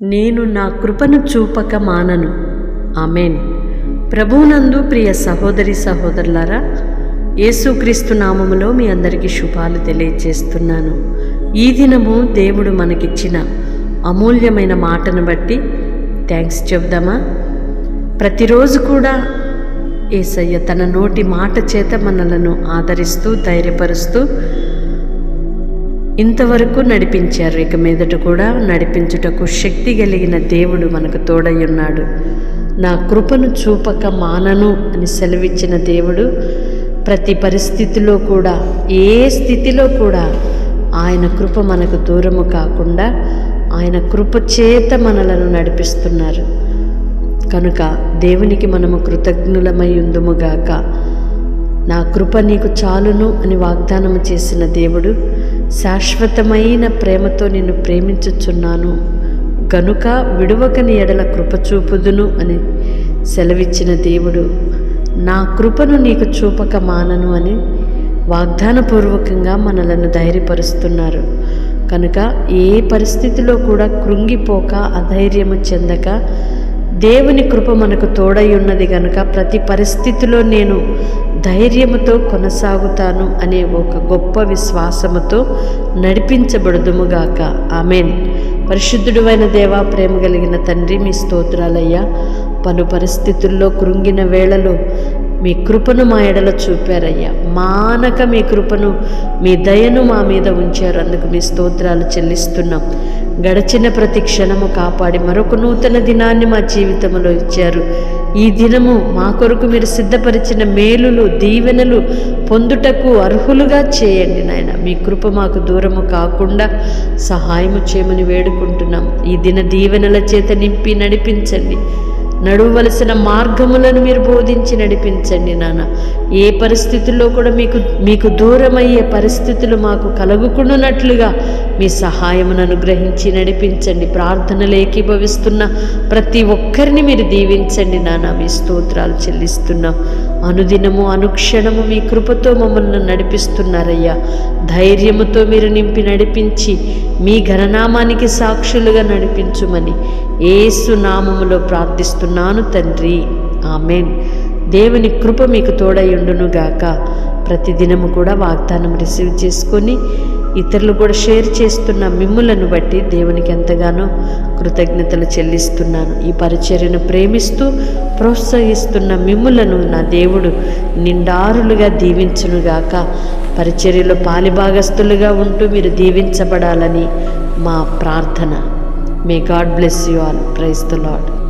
నేను నా కృపను చూపక మానను. ఆమెన్. ప్రభువునందు ప్రియ సహోదరి సహోదరులారా, యేసుక్రీస్తు నామములో మీ అందరికీ శుభాలు తెలియజేస్తున్నాను. ఈ దినము దేవుడు మనకిచ్చిన అమూల్యమైన మాటను బట్టి థ్యాంక్స్ చెప్దామా? ప్రతిరోజు కూడా యేసయ్య తన నోటి మాట చేత మనలను ఆదరిస్తూ ధైర్యపరుస్తూ ఇంతవరకు నడిపించారు. ఇక మీదట కూడా నడిపించుటకు శక్తి కలిగిన దేవుడు మనకు తోడై ఉన్నాడు. నా కృపను చూపక మానను అని సెలవిచ్చిన దేవుడు ప్రతి పరిస్థితిలో కూడా, ఏ స్థితిలో కూడా ఆయన కృప మనకు దూరము కాకుండా ఆయన కృప చేత మనలను నడిపిస్తున్నారు. కనుక దేవునికి మనము కృతజ్ఞులమై ఉందుముగాక. నా కృప నీకు చాలును అని వాగ్దానము చేసిన దేవుడు, శాశ్వతమైన ప్రేమతో నిన్ను ప్రేమించుచున్నాను గనుక విడువక నీ ఎడల కృప చూపుదును అని సెలవిచ్చిన దేవుడు, నా కృపను నీకు చూపక మానను అని వాగ్దానపూర్వకంగా మనలను ధైర్యపరుస్తున్నారు. కనుక ఏ పరిస్థితిలో కూడా కృంగిపోక, అధైర్యము చెందక, దేవుని కృప మనకు తోడై ఉన్నది కనుక ప్రతి పరిస్థితిలో నేను ధైర్యముతో కొనసాగుతాను అనే ఒక గొప్ప విశ్వాసముతో నడిపించబడుదుముగాక. ఆమెన్. పరిశుద్ధుడు అయిన దేవా, ప్రేమ కలిగిన తండ్రి, మీ స్తోత్రాలయ్యా. పలు పరిస్థితుల్లో కృంగిన వేళలో మీ కృపను మా ఎడల చూపారయ్యా. మానక మీ కృపను, మీ దయను మా మీద ఉంచారు. అందుకు మీ స్తోత్రాలు చెల్లిస్తున్నాం. గడిచిన ప్రతి క్షణము కాపాడి మరొక నూతన దినాన్ని మా జీవితంలో ఇచ్చారు. ఈ దినము మా కొరకు మీరు సిద్ధపరిచిన మేలులు, దీవెనలు పొందుటకు అర్హులుగా చేయండి నాయన. మీ కృప మాకు దూరము కాకుండా సహాయము చేయమని వేడుకుంటున్నాం. ఈ దిన దీవెనల చేత నింపి నడిపించండి. నడువలసిన మార్గములను మీరు బోధించి నడిపించండి నాన్న. ఏ పరిస్థితుల్లో కూడా మీకు దూరమయ్యే పరిస్థితులు మాకు కలుగుకున్నట్లుగా మీ సహాయమును అనుగ్రహించి నడిపించండి. ప్రార్థనలు ఏకీభవిస్తున్న ప్రతి ఒక్కరిని మీరు దీవించండి నాన్న. మీ స్తోత్రాలు చెల్లిస్తున్నాం. అనుదినము అనుక్షణము మీ కృపతో మమ్మల్ని నడిపిస్తున్నారయ్యా. ధైర్యముతో మీరు నింపి నడిపించి మీ ఘననామానికి సాక్షులుగా నడిపించుమని యేసు నామములో ప్రార్థిస్తున్నాను తండ్రి. ఆమెన్. దేవుని కృప మీకు తోడయుండునుగాక. ప్రతిదినము కూడా వాగ్దానం రిసీవ్ చేసుకొని ఇతరులు కూడా షేర్ చేస్తున్న మిమ్ములను బట్టి దేవునికి ఎంతగానో కృతజ్ఞతలు చెల్లిస్తున్నాను. ఈ పరిచర్యను ప్రేమిస్తూ ప్రోత్సహిస్తున్న మిమ్ములను నా దేవుడు నిండారులుగా దీవించునుగాక. పరిచర్యలో పాలిభాగస్తులుగా ఉంటూ మీరు దీవించబడాలని మా ప్రార్థన. May God bless you all. Praise the lord.